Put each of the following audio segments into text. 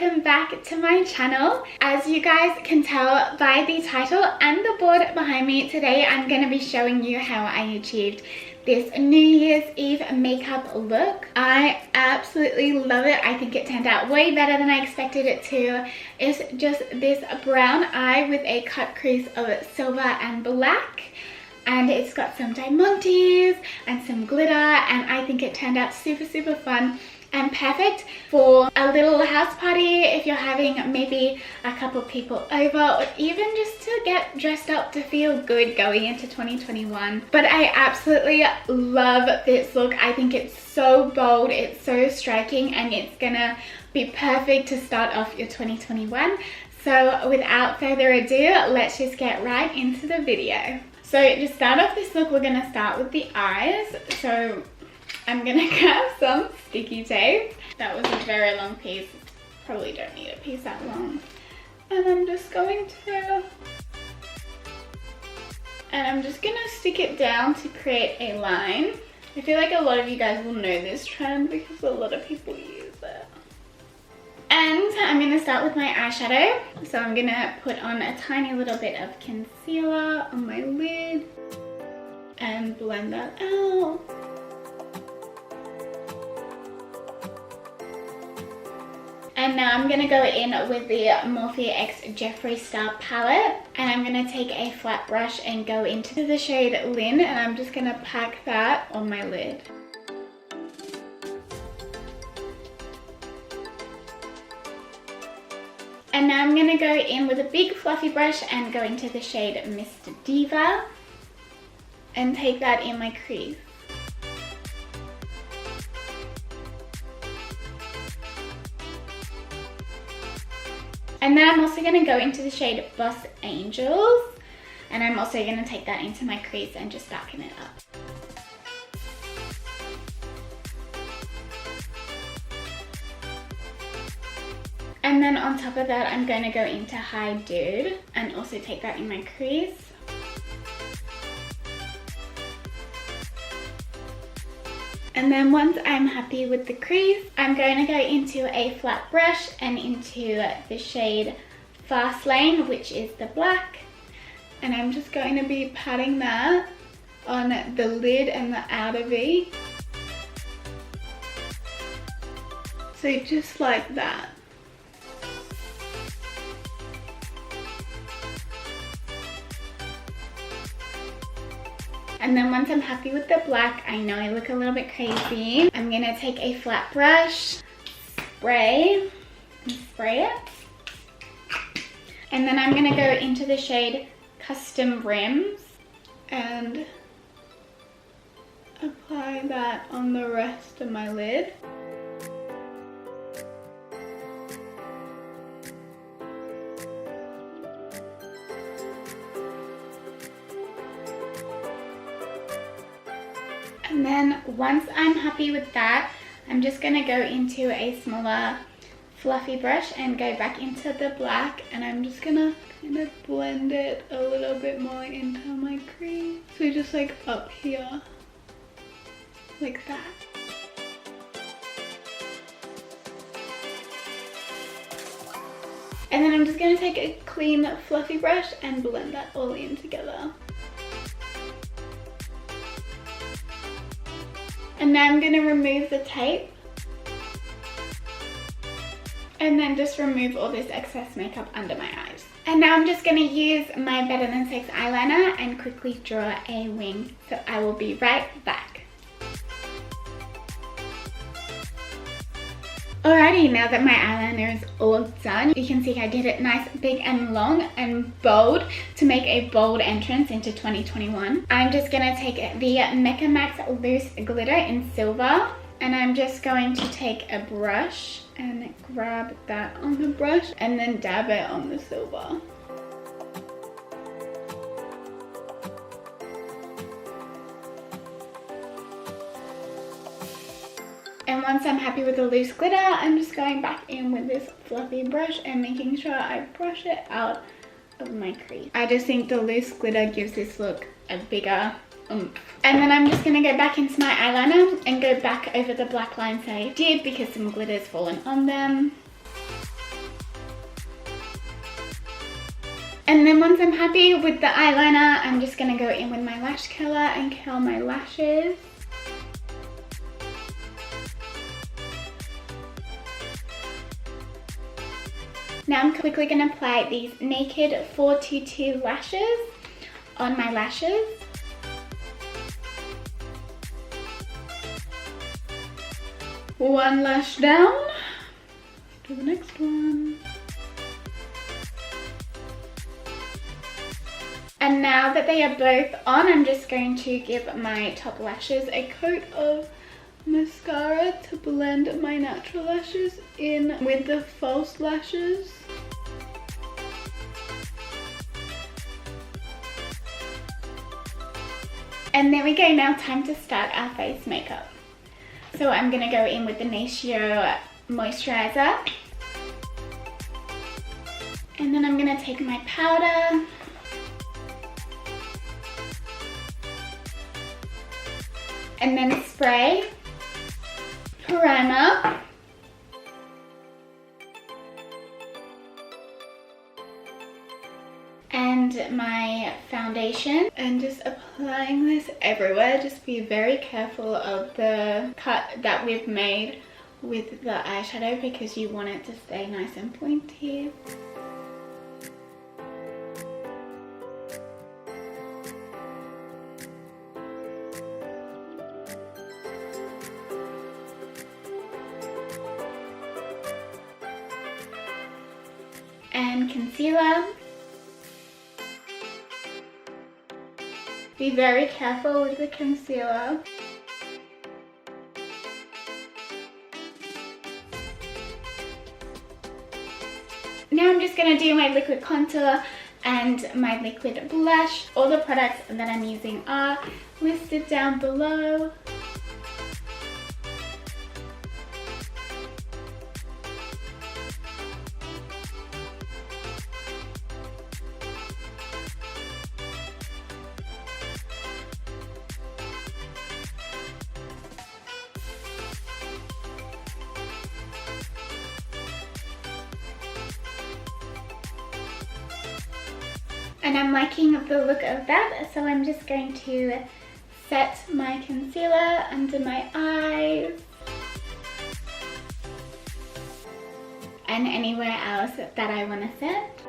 welcome back to my channel. As you guys can tell by the title and the board behind me, today I'm going to be showing you how I achieved this New Year's Eve makeup look. I absolutely love it. I think it turned out way better than I expected it to. It's just this brown eye with a cut crease of silver and black. And it's got some diamantes and some glitter, and I think it turned out super fun and perfect for a little house party if you're having maybe a couple people over, or even just to get dressed up to feel good going into 2021. But I absolutely love this look. I think it's so bold, it's so striking, and it's gonna be perfect to start off your 2021. So without further ado, let's just get right into the video. So to start off this look, we're going to start with the eyes. So I'm going to grab some sticky tape. That was a very long piece. Probably don't need a piece that long. And I'm just going to stick it down to create a line. I feel like a lot of you guys will know this trend because a lot of people use it. And I'm going to start with my eyeshadow. So I'm going to put on a tiny little bit of concealer on my lid and blend that out. And now I'm going to go in with the Morphe X Jeffree Star palette, and I'm going to take a flat brush and go into the shade Lynn, and I'm just going to pack that on my lid. And now I'm going to go in with a big fluffy brush and go into the shade Mr. Diva and take that in my crease. And then I'm also going to go into the shade Boss Angels, and I'm also going to take that into my crease and just darken it up. And then on top of that, I'm going to go into Hi Dude and also take that in my crease. And then once I'm happy with the crease, I'm going to go into a flat brush and into the shade Fast Lane, which is the black. And I'm just going to be patting that on the lid and the outer V. So just like that. And then once I'm happy with the black, I know I look a little bit crazy, I'm going to take a flat brush, spray it. And then I'm going to go into the shade Custom Rims and apply that on the rest of my lid. And then once I'm happy with that, I'm just going to go into a smaller fluffy brush and go back into the black, and I'm just going to kind of blend it a little bit more into my crease. So just like up here, like that. And then I'm just going to take a clean fluffy brush and blend that all in together. And now I'm going to remove the tape and then just remove all this excess makeup under my eyes. And now I'm just going to use my Better Than Sex eyeliner and quickly draw a wing. So I will be right back. Alrighty, now that my eyeliner is all done, you can see I did it nice, big and long and bold to make a bold entrance into 2021. I'm just going to take the Mecca Max Loose Glitter in silver, and I'm just going to take a brush and grab that on the brush and then dab it on the silver. And once I'm happy with the loose glitter, I'm just going back in with this fluffy brush and making sure I brush it out of my crease. I just think the loose glitter gives this look a bigger oomph. And then I'm just going to go back into my eyeliner and go back over the black lines I did because some glitter's fallen on them. And then once I'm happy with the eyeliner, I'm just gonna go in with my lash curler and curl my lashes. Now I'm quickly gonna apply these Naked 422 lashes on my lashes. One lash down, do the next one. And now that they are both on, I'm just going to give my top lashes a coat of mascara to blend my natural lashes in with the false lashes. And there we go, now time to start our face makeup. So I'm gonna go in with the Natio moisturizer. And then I'm gonna take my powder. And then spray, primer, and my foundation, and just applying this everywhere. Just be very careful of the cut that we've made with the eyeshadow because you want it to stay nice and pointy. And concealer. Be very careful with the concealer. Now I'm just going to do my liquid contour and my liquid blush. All the products that I'm using are listed down below. And I'm liking the look of that, so I'm just going to set my concealer under my eyes and anywhere else that I want to set.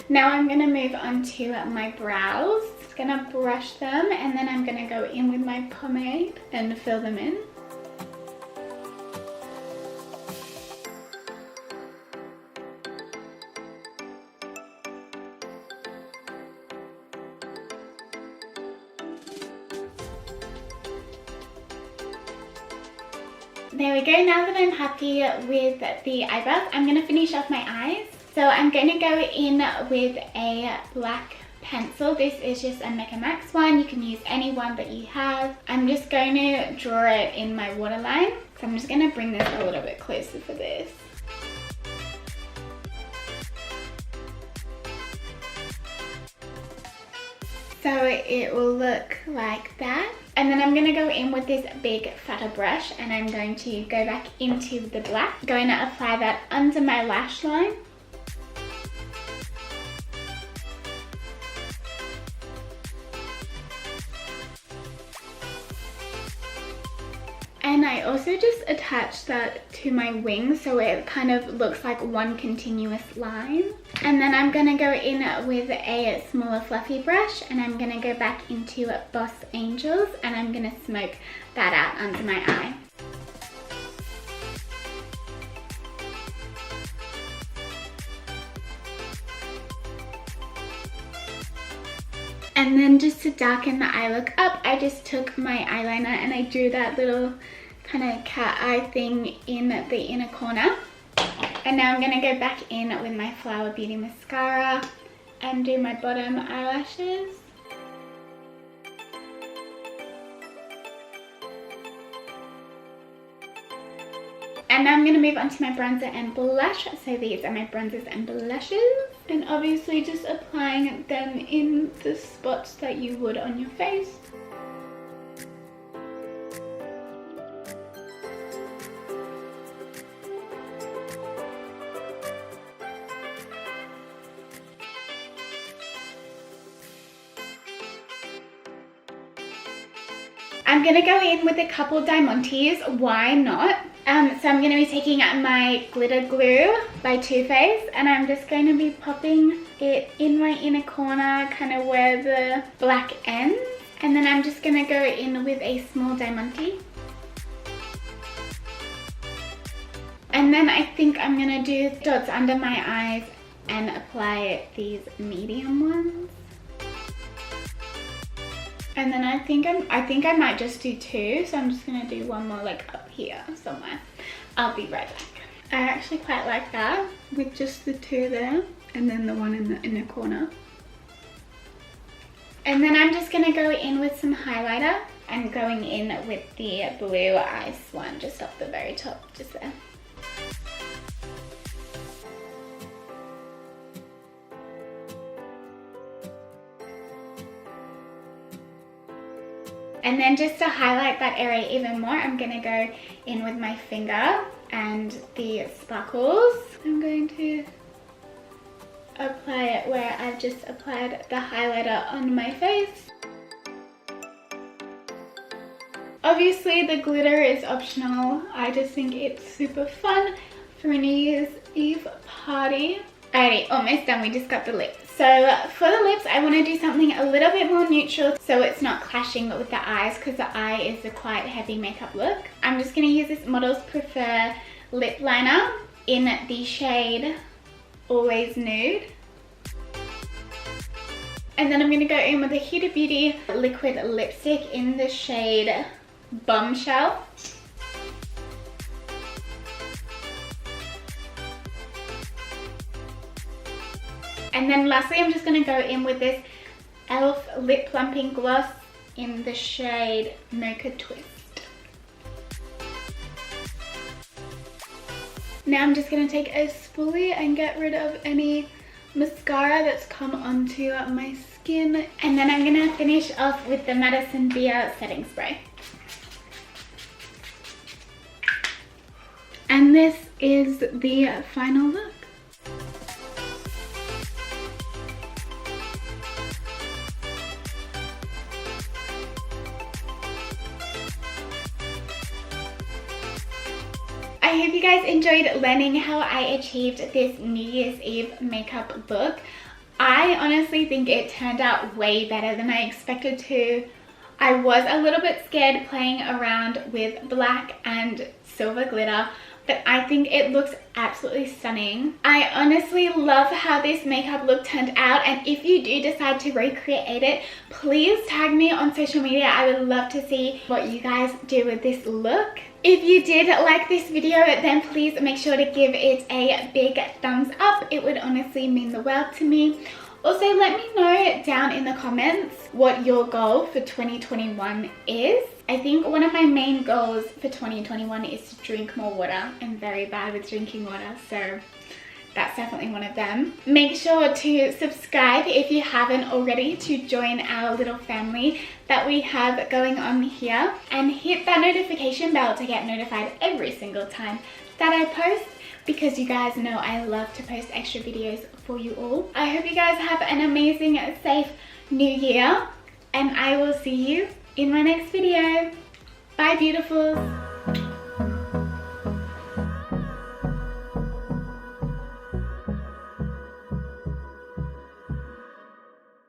Now I'm going to move on to my brows. Just going to brush them and then I'm going to go in with my pomade and fill them in. There we go. Now that I'm happy with the eyebrows, I'm going to finish off my eyes. So I'm going to go in with a black pencil. This is just a Mecca Max one. You can use any one that you have. I'm just going to draw it in my waterline. So I'm just going to bring this a little bit closer for this. So it will look like that. And then I'm going to go in with this big fatter brush and I'm going to go back into the black. Going to apply that under my lash line. And I also just attached that to my wing so it kind of looks like one continuous line. And then I'm going to go in with a smaller fluffy brush and I'm going to go back into Boss Angels and I'm going to smoke that out under my eye. And then just to darken the eye look up, I just took my eyeliner and I drew that little kind of cat eye thing in the inner corner. And now I'm going to go back in with my Flower Beauty mascara and do my bottom eyelashes. And now I'm going to move on to my bronzer and blush. So these are my bronzers and blushes. And obviously just applying them in the spots that you would on your face. I'm gonna go in with a couple diamantes, why not? So I'm gonna be taking my glitter glue by Too Faced, and I'm just going to be popping it in my inner corner, kind of where the black ends. And then I'm just gonna go in with a small diamante. And then I think I'm gonna do dots under my eyes and apply these medium ones. And then I think I might just do two, so I'm just gonna do one more like up here somewhere. I'll be right back. I actually quite like that with just the two there and then the one in the inner corner. And then I'm just gonna go in with some highlighter. I'm going in with the blue ice one just up the very top, just there. And then just to highlight that area even more, I'm gonna go in with my finger and the sparkles. I'm going to apply it where I've just applied the highlighter on my face. Obviously the glitter is optional. I just think it's super fun for a New Year's Eve party. Alrighty, almost done, we just got the lips. So for the lips, I want to do something a little bit more neutral so it's not clashing with the eyes, because the eye is a quite heavy makeup look. I'm just going to use this Models Prefer lip liner in the shade Always Nude. And then I'm going to go in with the Huda Beauty liquid lipstick in the shade Bombshell. And then lastly, I'm just going to go in with this e.l.f. lip plumping gloss in the shade Mocha Twist. Now I'm just going to take a spoolie and get rid of any mascara that's come onto my skin. And then I'm going to finish off with the Madison Beer setting spray. And this is the final look. I hope you guys enjoyed learning how I achieved this New Year's Eve makeup look. I honestly think it turned out way better than I expected to. I was a little bit scared playing around with black and silver glitter, but I think it looks absolutely stunning. I honestly love how this makeup look turned out, and if you do decide to recreate it, please tag me on social media. I would love to see what you guys do with this look. If you did like this video, then please make sure to give it a big thumbs up. It would honestly mean the world to me. Also, let me know down in the comments what your goal for 2021 is. I think one of my main goals for 2021 is to drink more water. I'm very bad with drinking water, so that's definitely one of them. Make sure to subscribe if you haven't already to join our little family that we have going on here, and hit that notification bell to get notified every single time that I post, because you guys know I love to post extra videos for you all. I hope you guys have an amazing, safe new year, and I will see you in my next video. Bye, beautifuls.